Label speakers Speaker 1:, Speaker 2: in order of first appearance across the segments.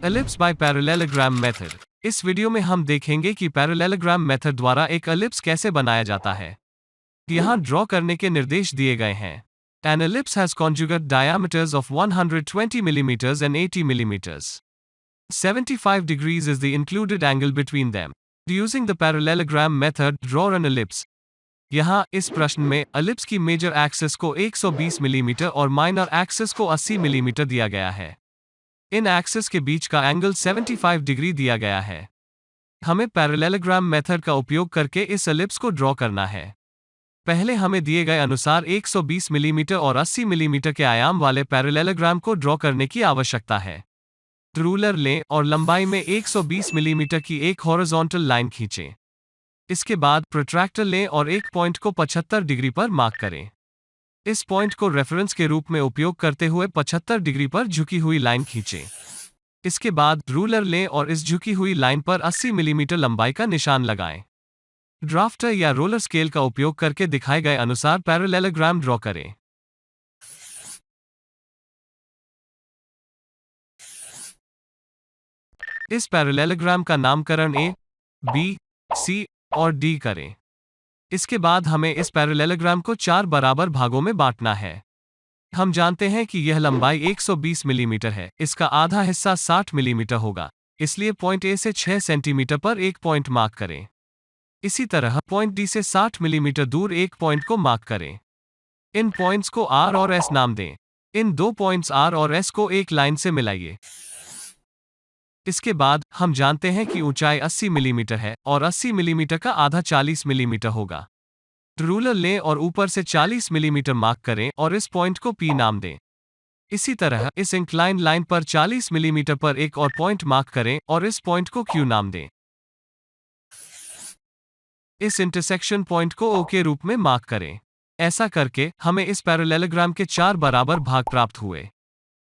Speaker 1: Ellipse by parallelogram method. इस video में हम देखेंगे कि पैरेललोग्राम मेथड द्वारा एक एलिप्स कैसे बनाया जाता है। यहाँ ड्रॉ करने के निर्देश दिए गए हैं। An ellipse has conjugate diameters of 120 mm and 80 mm. 75 degrees is the included angle between them. Using the parallelogram method, draw an ellipse. यहाँ इस प्रश्न में एलिप्स की मेजर एक्सिस को 120 मिलीमीटर और माइनर एक्सिस को 80 मिलीमीटर दिया गया है। इन एक्सिस के बीच का एंगल 75 डिग्री दिया गया है। हमें पैरेललोग्राम मेथड का उपयोग करके इस एलिप्स को ड्रॉ करना है। पहले हमें दिए गए अनुसार 120 मिलीमीटर और 80 मिलीमीटर के आयाम वाले पैरेललोग्राम को ड्रॉ करने की आवश्यकता है। रूलर लें और लंबाई में 120 मिलीमीटर की एक हॉरिजॉन्टल लाइन खींचें। इसके बाद प्रोट्रैक्टर लें और एक पॉइंट को 75 डिग्री पर मार्क करें। इस पॉइंट को रेफरेंस के रूप में उपयोग करते हुए 75 डिग्री पर झुकी हुई लाइन खींचें। इसके बाद रूलर लें और इस झुकी हुई लाइन पर 80 मिलीमीटर लंबाई का निशान लगाएं। ड्राफ्टर या रोलर स्केल का उपयोग करके दिखाए गए अनुसार पैरेललोग्राम ड्रॉ करें। इस पैरेललोग्राम का नामकरण ए, बी, सी और डी करें। इसके बाद हमें इस पैरेललोग्राम को 4 बराबर भागों में बांटना है। हम जानते हैं कि यह लंबाई 120 मिलीमीटर है, इसका आधा हिस्सा 60 मिलीमीटर होगा, इसलिए पॉइंट ए से 6 सेंटीमीटर पर एक पॉइंट मार्क करें। इसी तरह पॉइंट डी से 60 मिलीमीटर दूर एक पॉइंट को मार्क करें। इन पॉइंट्स को आर और एस नाम दें। इन दो पॉइंट्स आर और एस को एक लाइन से मिलाइए। इसके बाद हम जानते हैं कि ऊंचाई 80 मिलीमीटर है और 80 मिलीमीटर का आधा 40 मिलीमीटर होगा। रूलर लें और ऊपर से 40 मिलीमीटर मार्क करें और इस पॉइंट को P नाम दें। इसी तरह इस इंक्लाइन लाइन पर 40 मिलीमीटर पर एक और पॉइंट मार्क करें और इस पॉइंट को Q नाम दें। इस इंटरसेक्शन पॉइंट को O के रूप में मार्क करें। ऐसा करके हमें इस पैरेललोग्राम के 4 बराबर भाग प्राप्त हुए।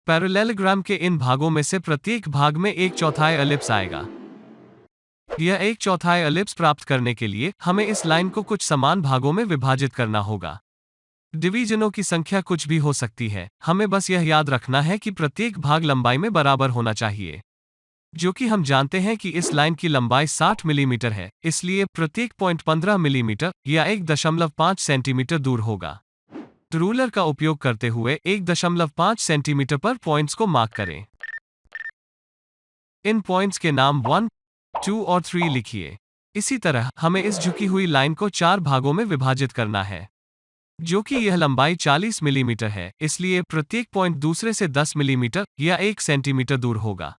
Speaker 1: पैरेललोग्राम के इन भागों में से प्रत्येक भाग में 1/4 एलिप्स आएगा। यह 1/4 एलिप्स प्राप्त करने के लिए हमें इस लाइन को कुछ समान भागों में विभाजित करना होगा। डिवीजनों की संख्या कुछ भी हो सकती है, हमें बस यह याद रखना है कि प्रत्येक भाग लंबाई में बराबर होना चाहिए। जो कि हम जानते हैं कि इस लाइन की लंबाई 60 मिलीमीटर है, इसलिए प्रत्येक पॉइंट 15 मिलीमीटर या 1.5 सेंटीमीटर दूर होगा। रूलर का उपयोग करते हुए 1.5 सेंटीमीटर पर पॉइंट्स को मार्क करें। इन पॉइंट्स के नाम 1, 2 और 3 लिखिए। इसी तरह हमें इस झुकी हुई लाइन को 4 भागों में विभाजित करना है। जो कि यह लंबाई 40 मिलीमीटर है, इसलिए प्रत्येक पॉइंट दूसरे से 10 मिलीमीटर या 1 सेंटीमीटर दूर होगा।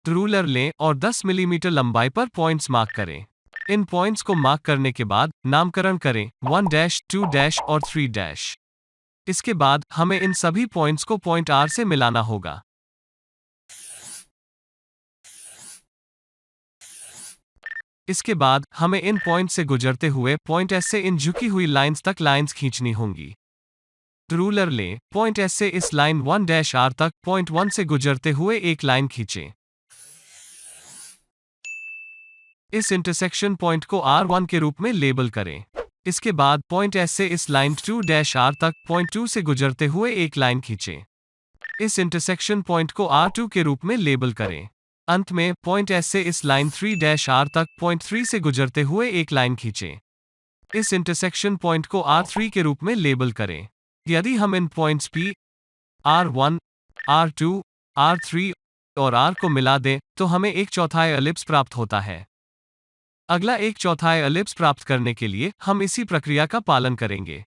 Speaker 1: रूलर लें और 10 मिलीमीटर लंबाई पर पॉइंट्स मार्क करें। इन पॉइंट्स को मार्क करने के बाद नामकरण करें 1 2 और 3। इसके बाद हमें इन सभी पॉइंट्स को पॉइंट R से मिलाना होगा। इसके बाद हमें इन पॉइंट से गुजरते हुए पॉइंट S से इन झुकी हुई लाइंस तक लाइंस खींचनी होंगी। रूलर लें, पॉइंट S से इस लाइन 1 R तक पॉइंट 1 से गुजरते हुए एक लाइन खींचें। इस इंटरसेक्शन पॉइंट को R1 के रूप में लेबल करें। इसके बाद पॉइंट S से इस लाइन 2 R तक पॉइंट 2 से गुजरते हुए एक लाइन खींचें। इस इंटरसेक्शन पॉइंट को R2 के रूप में लेबल करें। अंत में पॉइंट S से इस लाइन 3 R तक पॉइंट 3 से गुजरते हुए एक लाइन खींचें। इस इंटरसेक्शन पॉइंट को R3 के रूप में लेबल करें। यदि हम इन points P, R1, R2, R3 और R को मिला दें तो हमें 1/4 एलिप्स प्राप्त होता है। अगला 1/4 एलिप्स प्राप्त करने के लिए हम इसी प्रक्रिया का पालन करेंगे।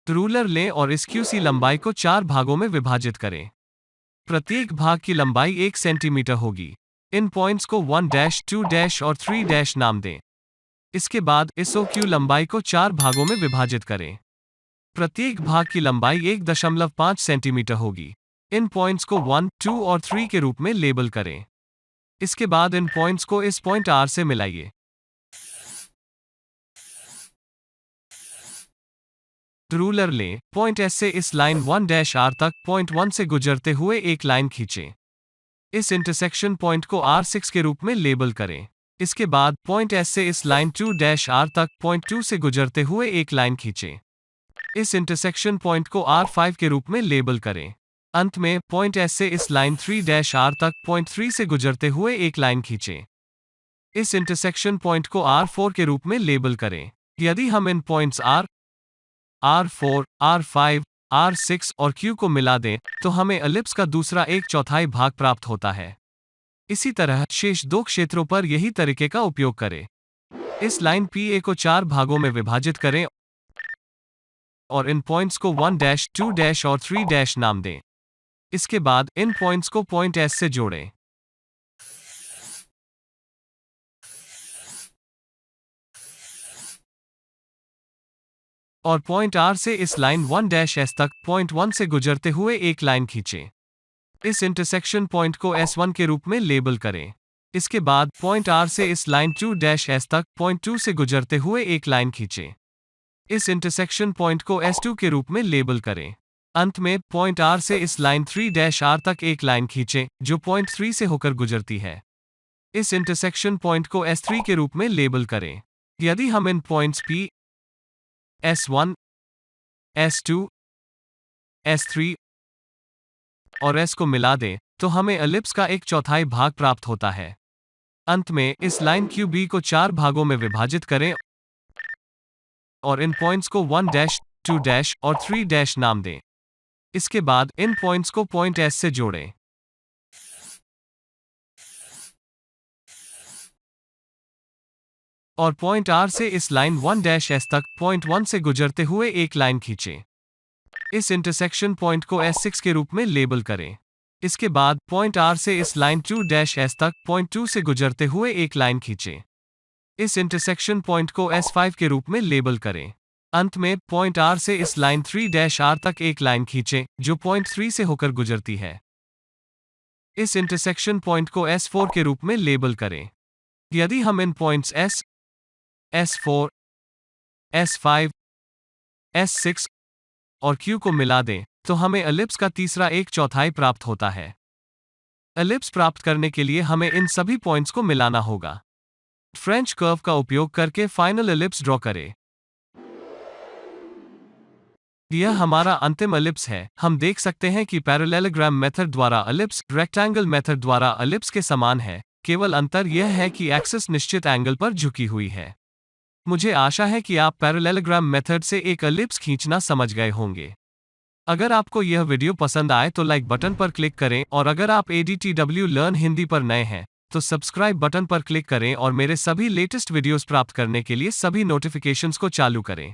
Speaker 1: रूलर लें और इस QC लंबाई को 4 भागों में विभाजित करें। प्रत्येक भाग की लंबाई 1 सेंटीमीटर होगी। इन पॉइंट्स को 1 2 और 3 नाम दें। इसके बाद इस OQ लंबाई को 4 भागों में विभाजित करें। प्रत्येक भाग की लंबाई 1.5 सेंटीमीटर होगी। इन पॉइंट्स को 1, 2 और 3 के रूप में लेबल करें। इसके बाद इन पॉइंट्स को इस पॉइंट R से मिलाइए। रूलर लें, पॉइंट S से इस लाइन 1 R तक पॉइंट 1 से गुजरते हुए एक लाइन खींचें। इस इंटरसेक्शन पॉइंट को R6 के रूप में लेबल करें। इसके बाद पॉइंट S से इस लाइन 2 R तक पॉइंट 2 से गुजरते हुए एक लाइन खींचें। इस इंटरसेक्शन पॉइंट को R5 के रूप में लेबल करें। अंत में पॉइंट एस से इस लाइन 3-R तक पॉइंट 3 से गुजरते हुए एक लाइन खींचें। इस इंटरसेक्शन पॉइंट को R4 के रूप में लेबल करें। यदि हम इन पॉइंट्स R4, R5, R6 और Q को मिला दें, तो हमें एलिप्स का दूसरा 1/4 भाग प्राप्त होता है। इसी तरह शेष 2 क्षेत्रों पर यही तरीके का उपयोग करें। इस लाइन PA को 4 भागों में विभाजित करें और इन पॉइंट्स को 1-, 2- और 3- नाम दें। इसके बाद इन पॉइंट्स को पॉइंट S से जोड़ें। और पॉइंट R से इस लाइन 1-S तक पॉइंट 1 से गुजरते हुए एक लाइन खींचें। इस इंटरसेक्शन पॉइंट को S1 के रूप में लेबल करें। इसके बाद पॉइंट R से इस लाइन 2-S तक पॉइंट 2 से गुजरते हुए एक लाइन खींचें। इस इंटरसेक्शन पॉइंट को S2 के रूप में लेबल करें। अंत में पॉइंट R से इस लाइन 3-R तक एक लाइन खींचें, जो पॉइंट 3 से होकर गुजरती है। इस इंटरसेक्शन पॉइंट को S3 के रूप में लेबल करें। यदि हम इन points P, S1, S2, S3 और S को मिला दें, तो हमें एलिप्स का 1/4 भाग प्राप्त होता है। अंत में इस लाइन QB को 4 भागों में विभाजित करें और इन पॉइंट्स को 1-, 2- और 3- नाम दें। इसके बाद इन पॉइंट्स को पॉइंट S से जोड़ें। और पॉइंट R से इस लाइन 1-S तक पॉइंट 1 से गुजरते हुए एक लाइन खींचें। इस इंटरसेक्शन पॉइंट को S6 के रूप में लेबल करें। इसके बाद पॉइंट R से इस लाइन 2-S तक पॉइंट 2 से गुजरते हुए एक लाइन खींचें। इस इंटरसेक्शन पॉइंट को S5 के रूप में लेबल करें। अंत में पॉइंट R से इस लाइन 3-R तक एक लाइन खींचें, जो पॉइंट 3 से होकर गुजरती है। इस इंटरसेक्शन पॉइंट को S4 के रूप में लेबल करें। यदि हम इन points S, S4, S5, S6 और Q को मिला दें, तो हमें एलिप्स का तीसरा 1/4 प्राप्त होता है। एलिप्स प्राप्त करने के लिए हमें इन सभी पॉइंट्स को मिलाना होगा। फ्रेंच कर्व का उपयोग करके फाइनल एलिप्स ड्रॉ करें। यह हमारा अंतिम एलिप्स है। हम देख सकते हैं कि पैरेललोग्राम मेथड द्वारा एलिप्स रेक्टेंगल मेथड द्वारा एलिप्स के समान है, केवल अंतर यह है कि एक्सिस निश्चित एंगल पर झुकी हुई है। मुझे आशा है कि आप पैरेललोग्राम मेथड से एक एलिप्स खींचना समझ गए होंगे। अगर आपको यह वीडियो पसंद आए तो लाइक बटन पर क्लिक करें और अगर आप ADTW लर्न हिंदी पर नए हैं तो सब्सक्राइब बटन पर क्लिक करें और मेरे सभी लेटेस्ट वीडियोस प्राप्त करने के लिए सभी नोटिफिकेशंस को चालू करें।